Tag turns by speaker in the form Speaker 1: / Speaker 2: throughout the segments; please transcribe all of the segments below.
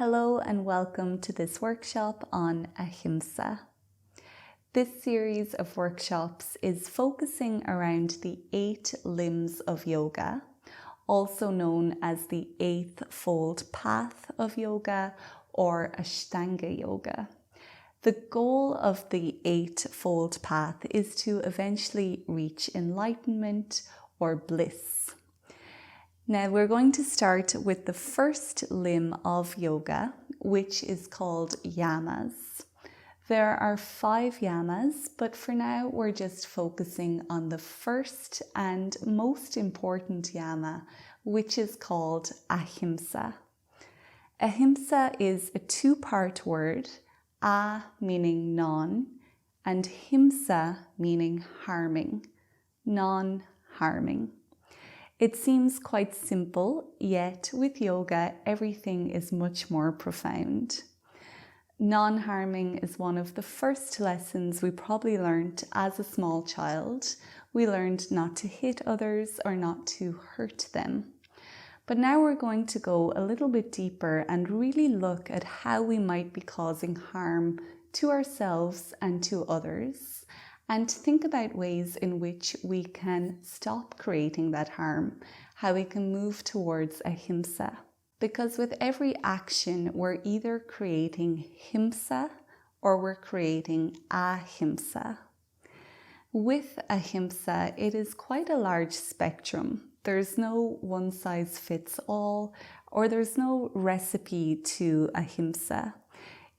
Speaker 1: Hello and welcome to this workshop on Ahimsa. This series of workshops is focusing around the 8 limbs of yoga, also known as the 8th-fold path of yoga or Ashtanga yoga. The goal of the 8-fold path is to eventually reach enlightenment or bliss. Now we're going to start with the first limb of yoga, which is called yamas. There are 5 yamas, but for now we're just focusing on the first and most important yama, which is called Ahimsa. Ahimsa is a 2-part word, A meaning non, and Himsa meaning harming, non-harming. It seems quite simple, yet with yoga, everything is much more profound. Non-harming is one of the first lessons we probably learned as a small child. We learned not to hit others or not to hurt them. But now we're going to go a little bit deeper and really look at how we might be causing harm to ourselves and to others, and think about ways in which we can stop creating that harm, how we can move towards ahimsa. Because with every action, we're either creating himsa or we're creating ahimsa. With ahimsa, it is quite a large spectrum. There's no one size fits all, or there's no recipe to ahimsa.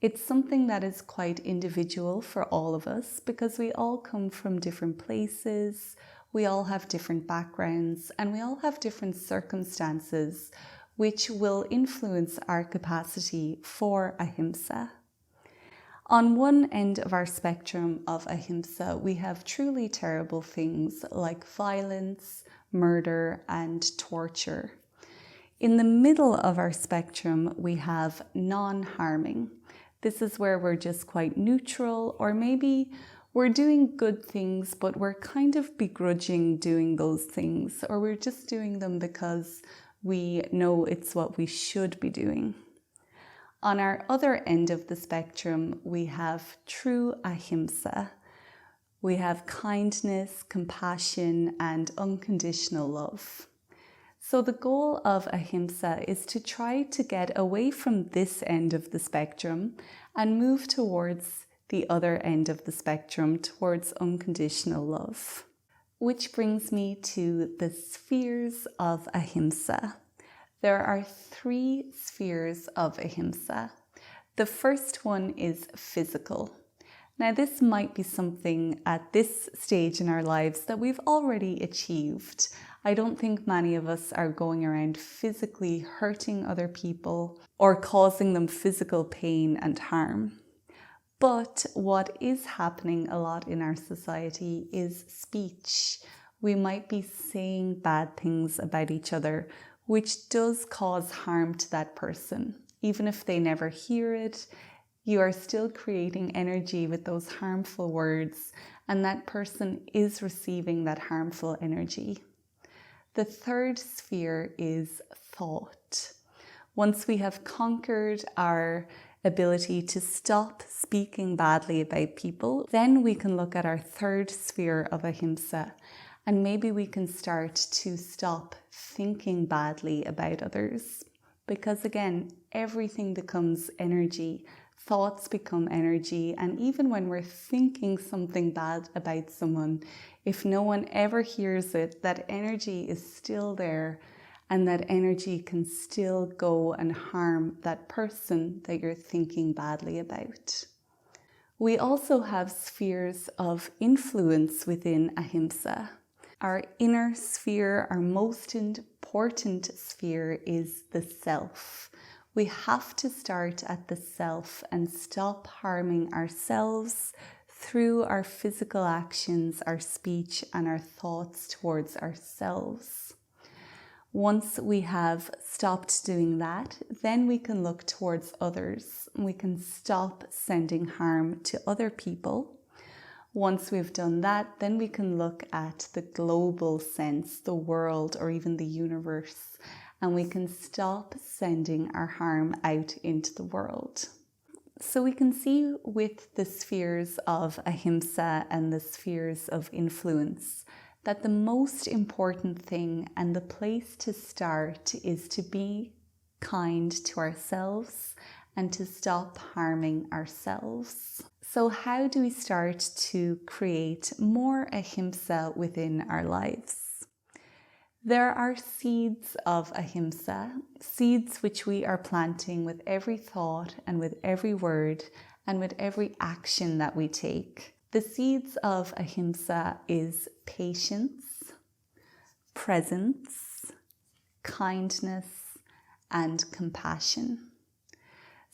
Speaker 1: It's something that is quite individual for all of us because we all come from different places, we all have different backgrounds, and we all have different circumstances which will influence our capacity for ahimsa. On one end of our spectrum of ahimsa, we have truly terrible things like violence, murder, and torture. In the middle of our spectrum, we have non-harming. This is where we're just quite neutral, or maybe we're doing good things, but we're kind of begrudging doing those things, or we're just doing them because we know it's what we should be doing. On our other end of the spectrum, we have true ahimsa. We have kindness, compassion, and unconditional love. So the goal of ahimsa is to try to get away from this end of the spectrum and move towards the other end of the spectrum, towards unconditional love. Which brings me to the spheres of ahimsa. There are 3 spheres of ahimsa. The first one is physical. Now this might be something at this stage in our lives that we've already achieved. I don't think many of us are going around physically hurting other people or causing them physical pain and harm. But what is happening a lot in our society is speech. We might be saying bad things about each other, which does cause harm to that person. Even if they never hear it, you are still creating energy with those harmful words, and that person is receiving that harmful energy. The third sphere is thought. Once we have conquered our ability to stop speaking badly about people, then we can look at our third sphere of ahimsa, and maybe we can start to stop thinking badly about others. Because again, everything becomes energy. Thoughts become energy, and even when we're thinking something bad about someone, if no one ever hears it, that energy is still there, and that energy can still go and harm that person that you're thinking badly about. We also have spheres of influence within ahimsa. Our inner sphere, our most important sphere, is the self. We have to start at the self and stop harming ourselves through our physical actions, our speech, and our thoughts towards ourselves. Once we have stopped doing that, then we can look towards others. We can stop sending harm to other people. Once we've done that, then we can look at the global sense, the world, or even the universe. and we can stop sending our harm out into the world. So we can see with the spheres of Ahimsa and the spheres of influence that the most important thing and the place to start is to be kind to ourselves and to stop harming ourselves. So how do we start to create more Ahimsa within our lives? There are seeds of Ahimsa, seeds which we are planting with every thought and with every word and with every action that we take. The seeds of Ahimsa is patience, presence, kindness, and compassion.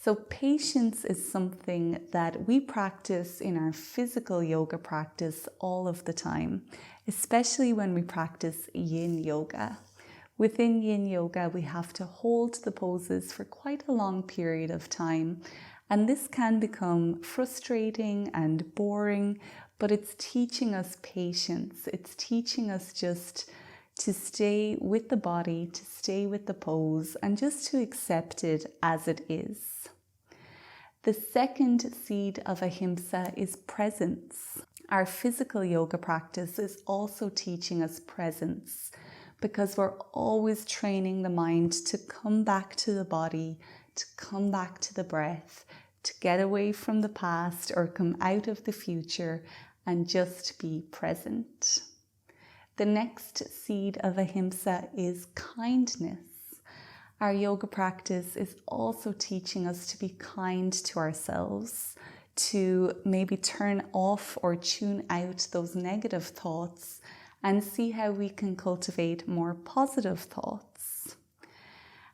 Speaker 1: So patience is something that we practice in our physical yoga practice all of the time, especially when we practice Yin Yoga. Within Yin Yoga, we have to hold the poses for quite a long period of time, and this can become frustrating and boring, but it's teaching us patience. It's teaching us just to stay with the body, to stay with the pose, and just to accept it as it is. The second seed of Ahimsa is presence. Our physical yoga practice is also teaching us presence because we're always training the mind to come back to the body, to come back to the breath, to get away from the past or come out of the future and just be present. The next seed of Ahimsa is kindness. Our yoga practice is also teaching us to be kind to ourselves, to maybe turn off or tune out those negative thoughts and see how we can cultivate more positive thoughts.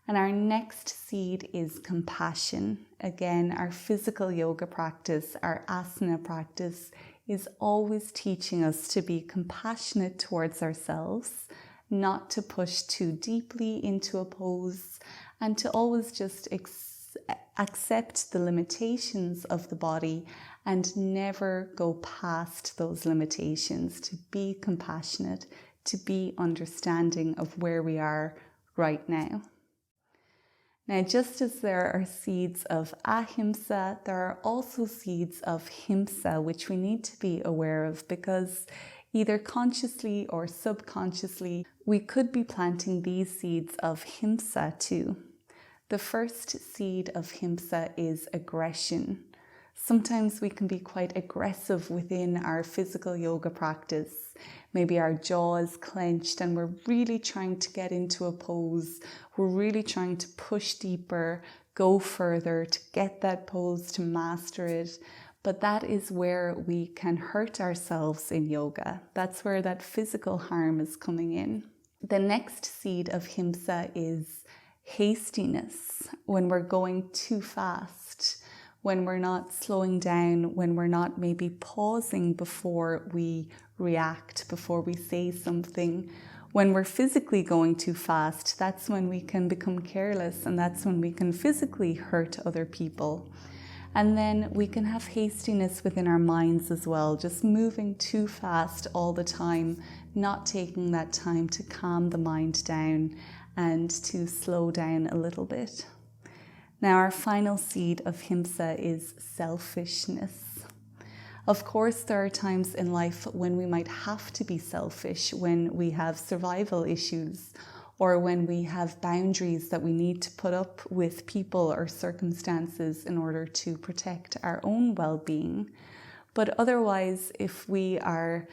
Speaker 1: And our next seed is compassion. Again, our physical yoga practice, our asana practice, is always teaching us to be compassionate towards ourselves, not to push too deeply into a pose, and to always just accept the limitations of the body and never go past those limitations, to be compassionate, to be understanding of where we are right now. Now, just as there are seeds of Ahimsa, there are also seeds of Himsa, which we need to be aware of because either consciously or subconsciously, we could be planting these seeds of Himsa too. The first seed of Himsa is aggression. Sometimes we can be quite aggressive within our physical yoga practice. Maybe our jaw is clenched and we're really trying to get into a pose. We're really trying to push deeper, go further, to get that pose, to master it. But that is where we can hurt ourselves in yoga. That's where that physical harm is coming in. The next seed of Himsa is hastiness, when we're going too fast, when we're not slowing down, when we're not maybe pausing before we react, before we say something. When we're physically going too fast, that's when we can become careless, and that's when we can physically hurt other people. And then we can have hastiness within our minds as well, just moving too fast all the time, not taking that time to calm the mind down and to slow down a little bit. Now, our final seed of Himsa is selfishness. Of course, there are times in life when we might have to be selfish, when we have survival issues, or when we have boundaries that we need to put up with people or circumstances in order to protect our own well-being. But otherwise, if we are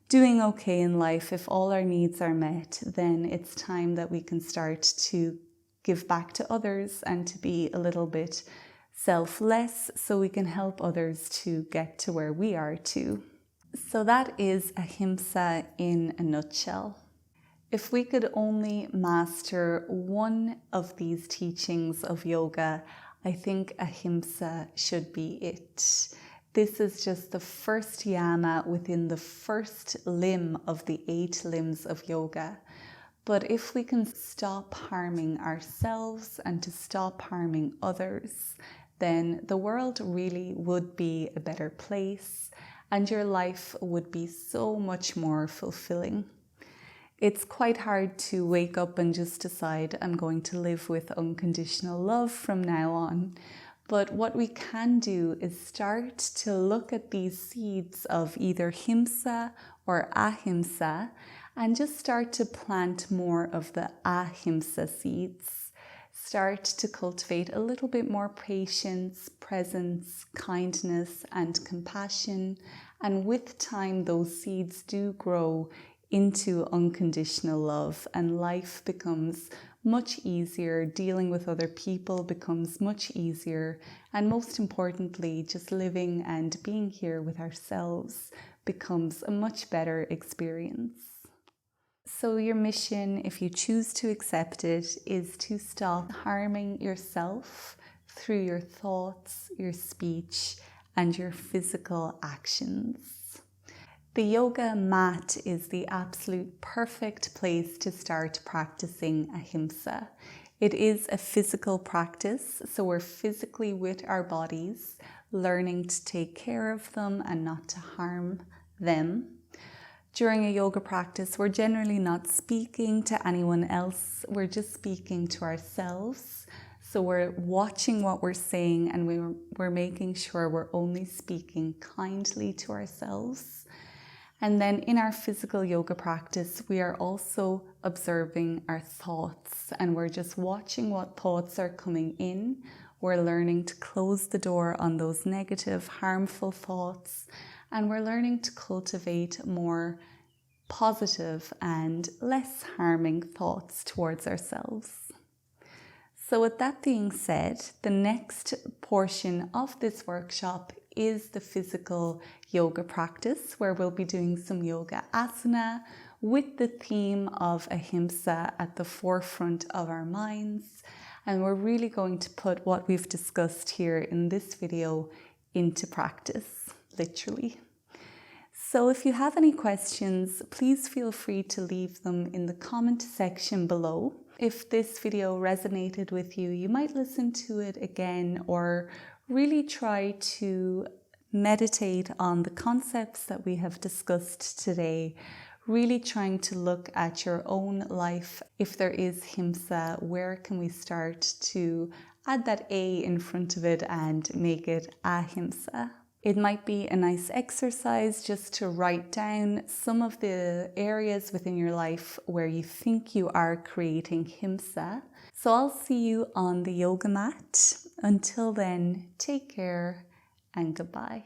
Speaker 1: doing okay in life, if all our needs are met, then it's time that we can start to give back to others and to be a little bit selfless so we can help others to get to where we are too. So that is Ahimsa in a nutshell. If we could only master one of these teachings of yoga, I think Ahimsa should be it. This is just the first yama within the first limb of the 8 limbs of yoga. But if we can stop harming ourselves and to stop harming others, then the world really would be a better place and your life would be so much more fulfilling. It's quite hard to wake up and just decide I'm going to live with unconditional love from now on. But what we can do is start to look at these seeds of either Himsa or Ahimsa and just start to plant more of the Ahimsa seeds. Start to cultivate a little bit more patience, presence, kindness, and compassion. And with time, those seeds do grow into unconditional love, and life becomes much easier. Dealing with other people becomes much easier, and most importantly, just living and being here with ourselves becomes a much better experience. So your mission, if you choose to accept it, is to stop harming yourself through your thoughts, your speech, and your physical actions. The yoga mat is the absolute perfect place to start practicing Ahimsa. It is a physical practice, so we're physically with our bodies, learning to take care of them and not to harm them. During a yoga practice, we're generally not speaking to anyone else, we're just speaking to ourselves. So we're watching what we're saying, and we're making sure we're only speaking kindly to ourselves. And then in our physical yoga practice, we are also observing our thoughts, and we're just watching what thoughts are coming in. We're learning to close the door on those negative, harmful thoughts, and we're learning to cultivate more positive and less harming thoughts towards ourselves. So with that being said, the next portion of this workshop is the physical yoga practice, where we'll be doing some yoga asana with the theme of Ahimsa at the forefront of our minds. And we're really going to put what we've discussed here in this video into practice, literally. So if you have any questions, please feel free to leave them in the comment section below. If this video resonated with you, you might listen to it again or really try to meditate on the concepts that we have discussed today, really trying to look at your own life. If there is Himsa, where can we start to add that A in front of it and make it Ahimsa? It might be a nice exercise just to write down some of the areas within your life where you think you are creating Himsa. So I'll see you on the yoga mat. Until then, take care and goodbye.